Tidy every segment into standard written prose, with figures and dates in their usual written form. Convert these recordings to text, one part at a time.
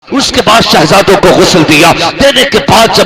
اس کے بعد شہزادوں کو غسل دیا، دینے کے بعد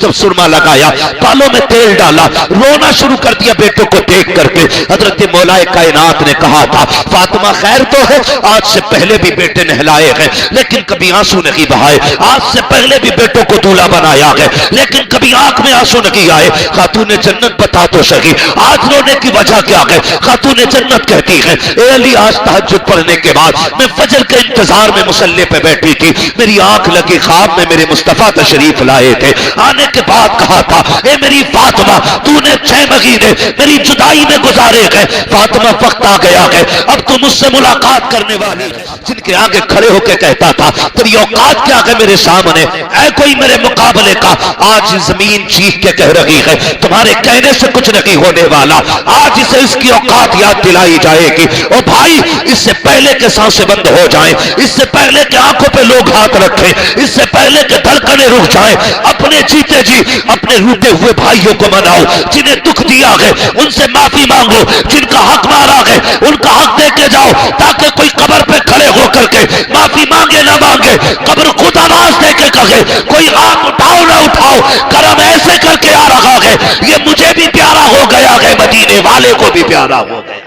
جب سرما لگایا، بالوں میں تیل ڈالا، رونا شروع کر دیا بیٹوں کو دیکھ کر کے۔ حضرت مولا کائنات نے کہا تھا فاطمہ خیر تو ہے، آج سے پہلے بھی بیٹے نہلائے گئے لیکن کبھی آنسو نہیں بہائے، آج سے پہلے بھی بیٹوں کو دولہا بنایا گئے لیکن کبھی آنکھ میں آنسو نہیں آئے۔ خاتون جنت بتا تو سکی آج رونے کی وجہ کیا ہے؟ خاتون جنت کہتی ہے اے علی آج تہجد پڑھنے کے بعد میں فجر کے انتظار میں مصلی پہ بیٹھی تھی، میری آنکھ لگی خواب میں میرے مصطفیٰ تشریف لائے تھے، آنے کے بعد کہا تھا اے میری فاطمہ تو نے 6 مہینے میری جدائی میں گزارے گئے، فاطمہ وقت آ گیا ہے اب تو مجھ سے ملاقات کرنے والی ہے۔ جن کے آگے کھڑے ہو کے کہتا تھا تیری اوقات کیا ہے میرے سامنے، اے کوئی میرے مقابلے کا، آج زمین چیخ کے کہہ رہی ہے تمہارے کہنے سے کچھ نہیں ہونے والا، آج اسے اس کی اوقات یاد دلائی جائے گی۔ او بھائی اس سے پہلے کہ سانسیں بند ہو جائیں، اس سے پہلے کہ آنکھوں پہ لوگ ہاتھ رکھیں، اس سے پہلے کہ دھڑکنیں رک جائیں، اپنے جیتے جی اپنے روٹے ہوئے بھائیوں کو مناؤ، جنہیں دکھ دیا ہے ان سے معافی مانگو، جن کا حق مارا ہے ان کا حق دے کے جاؤ، تاکہ کوئی قبر پہ کھڑے ہو کر کے معافی مانگے نہ مانگے قبر خود آواز دے کے کہے کوئی ہاتھ اٹھاؤ نہ اٹھاؤ کرم ایسے کر کے آ رہا ہے یہ مجھے بھی پیارا ہو گیا ہے، مدینے والے کو بھی پیارا ہو گیا۔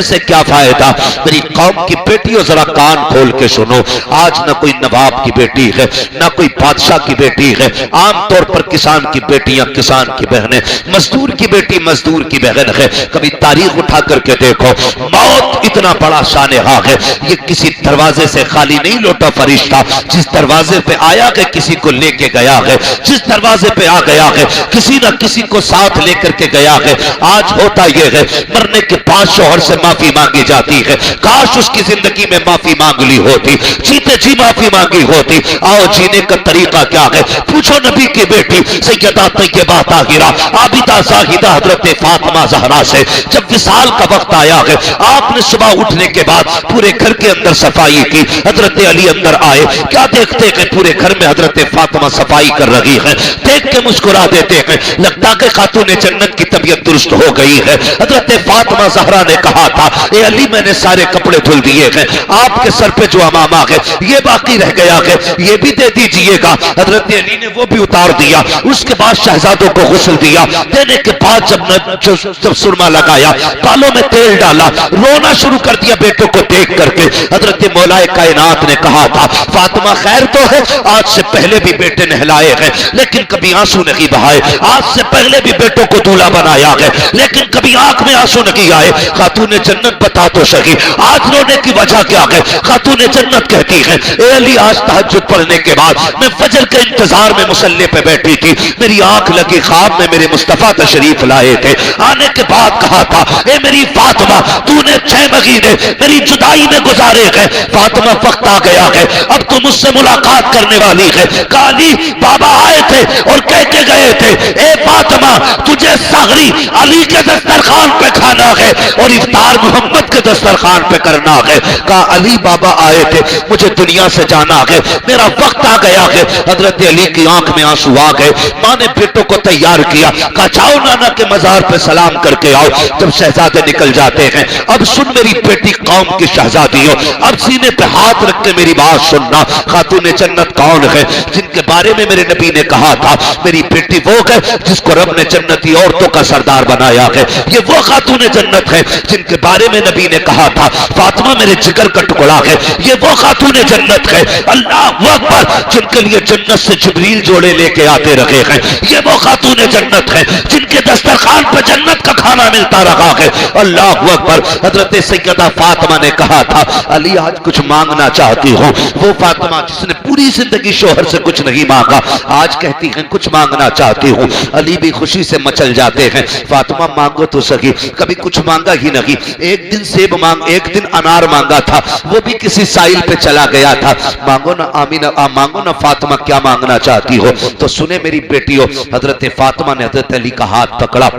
سے کیا فائدہ؟ میری قوم کی بیٹیوں ذرا کان کھول کے سنو، آج نہ کوئی نواب کی بیٹی ہے نہ کوئی بادشاہ کی بیٹی ہے، عام طور پر کسان کی بیٹیاں کسان کی بہنیں، مزدور کی بیٹی مزدور کی بہن ہے۔ کبھی تاریخ اٹھا کر کے دیکھو، موت اتنا بڑا سانحہ ہے، یہ کسی دروازے سے خالی نہیں لوٹا فرشتہ، جس دروازے پہ آیا ہے کسی کو لے کے گیا ہے، جس دروازے پہ آ گیا ہے کسی نہ کسی کو ساتھ لے کر کے گیا ہے۔ آج ہوتا یہ ہے مرنے کے 5 شوہر سے معافی مانگی جاتی ہے، کاش اس کی زندگی میں معافی مانگ لی ہوتی، جیتے جی معافی مانگی ہوتی۔ آؤ جینے کا طریقہ کیا ہے پوچھو نبی کی بیٹی سیدہ طیبہ طاہرہ عابدہ زاہدہ حضرت فاطمہ زہرا سے جب وصال کا وقت آیا ہے، آپ نے صبح اٹھنے کے بعد پورے گھر کے اندر صفائی کی، حضرت علی اندر آئے، کیا دیکھتے ہیں پورے گھر میں حضرت فاطمہ صفائی کر رہی ہے، دیکھ کے مسکرا دیتے ہیں، لگتا کہ خاتون جنت کی طبیعت درست ہو گئی ہے۔ حضرت فاطمہ زہرا نے کہا تھا اے علی میں نے سارے کپڑے دھل دیے ہیں، آپ کے سر پہ جو امامہ ہے یہ باقی رہ گیا ہے یہ بھی دے دیجئے گا۔ حضرت علی نے وہ بھی اتار دیا، اس کے بعد شہزادوں کو غسل دیا، دینے کے بعد جب سرما لگایا، بالوں میں تیل ڈالا، رونا شروع کر دیا بیٹوں کو دیکھ کر کے۔ حضرت مولا کائنات نے کہا تھا فاطمہ خیر تو ہے، آج سے پہلے بھی بیٹے نہلائے ہیں لیکن کبھی آنسو نہیں بہائے، آج سے پہلے بھی بیٹوں کو دولہا بنایا ہے لیکن کبھی آنکھ میں آنسو نہیں آئے۔ خاتون جنت بتا تو سکی آج رونے کی وجہ کیا ہے؟ خاتون جنت کہتی ہے اے علی آج تہجد پڑھنے کے بعد میں فجر کے انتظار میں مصلی پہ بیٹھی تھی، میری آنکھ لگی خواب میں میرے مصطفیٰ تشریف لائے تھے، آنے کے بعد کہا تھا اے میری فاطمہ تو نے 6 مہینے میری جدائی میں گزارے گئے، فاطمہ وقت آ گیا ہے اب تو مجھ سے ملاقات کرنے والی ہے۔ کہا علی بابا آئے تھے اور کہہ کے گئے تھے اے فاطمہ تجھے سحری علی کے دسترخوان پہ کھانا ہے اور افطار محمد کے دسترخوان پہ کرنا ہے۔ کہا علی بابا آئے تھے مجھے دنیا سے جانا ہے، میرا وقت آ گیا ہے۔ حضرت علی کی آنکھ میں آنسو آ گئے، ماں نے بیٹوں کو تیار کیا، کہا جاؤ نانا کے مزار پہ سلام کر کے آؤ۔ جب شہزادے نکل جاتے ہیں اب سن میری بیٹی قوم کی شہزادی ہو، اب سینے پہ ہاتھ رکھ کے میری بات سننا، خاتون جنت کون ہے جن کے بارے میں میرے نبی نے کہا تھا میری بیٹی وہ ہے جس کو رب نے جنتی عورتوں کا سردار بنایا ہے، یہ وہ خاتون جنت ہے جن کے بارے میں نبی نے کہا تھا فاطمہ میرے جگر کا ٹکڑا ہے، یہ وہ خاتون جنت ہے اللہ اکبر جن کے لیے جنت سے جبریل جوڑے لے کے آتے رہے ہیں، یہ وہ خاتون جنت ہے جن کے دسترخوان پہ جنت کا کھانا ملتا رہا ہے اللہ اکبر۔ حضرت سیدہ فاطمہ نے کہا تھا علی آج کچھ مانگنا چاہتی ہوں، وہ فاطمہ جس نے پوری زندگی شوہر سے کچھ نہیں مانگا آج کہتی ہیں کچھ مانگنا چاہتی ہوں، علی بھی خوشی سے مچل جاتے ہیں فاطمہ مانگو تو سکی، کبھی کچھ مانگا ہی نہیں، ایک دن سیب ایک دن انار مانگا تھا وہ بھی کسی سائل پہ چلا گیا تھا، مانگو نا آمینہ مانگو نا فاطمہ کیا مانگنا چاہتی ہو؟ تو سنے میری بیٹیوں حضرت فاطمہ نے حضرت علی کا ہاتھ پکڑا،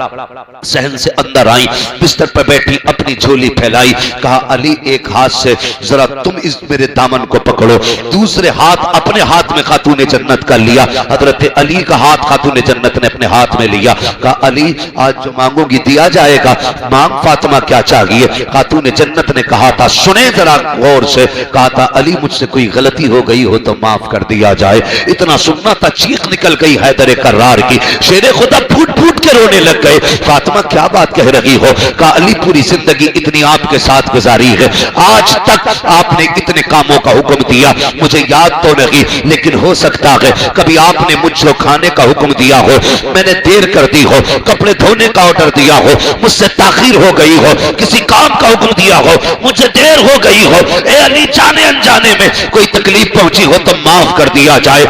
صحن سے اندر آئی، بستر پر بیٹھی اپنی جھولی پھیلائی، کہا علی ایک ہاتھ سے ذرا تم اس میرے دامن کو پکڑو، دوسرے ہاتھ اپنے ہاتھ میں خاتون جنت کا لیا، حضرت علی کا ہاتھ خاتون جنت نے اپنے ہاتھ میں لیا، کہا علی آج جو مانگو گی دیا جائے گا، مانگ فاطمہ کیا چاہیے. خاتون جنت نے کہا تھا سنیں ذرا غور سے, کہا تھا علی مجھ سے کوئی غلطی ہو گئی ہو تو معاف کر دیا جائے. اتنا سننا تھا چیخ نکل گئی حیدر کرار کی, شیر خدا پھوٹ پھوٹ کے رونے لگ گئے. فاطمہ کیا بات کہہ رہی ہو؟ کہا علی پوری زندگی اتنی آپ کے ساتھ گزاری ہے, آج تک آپ نے اتنے کاموں کا حکم دیا مجھے یاد تو نہیں, لیکن ہو سکتا ہے کبھی آپ نے مجھ کو کھانے کا حکم دیا ہو, میں نے دیر کر دی ہو, کپڑے دھونے کا آرڈر دیا ہو, مجھ سے تاخیر ہو گئی ہو, کسی کام کا حکم دیا ہو, مجھے دیر ہو گئی ہو. اے علی جانے انجانے میں کوئی تکلیف پہنچی ہو تو معاف کر دیا جائے.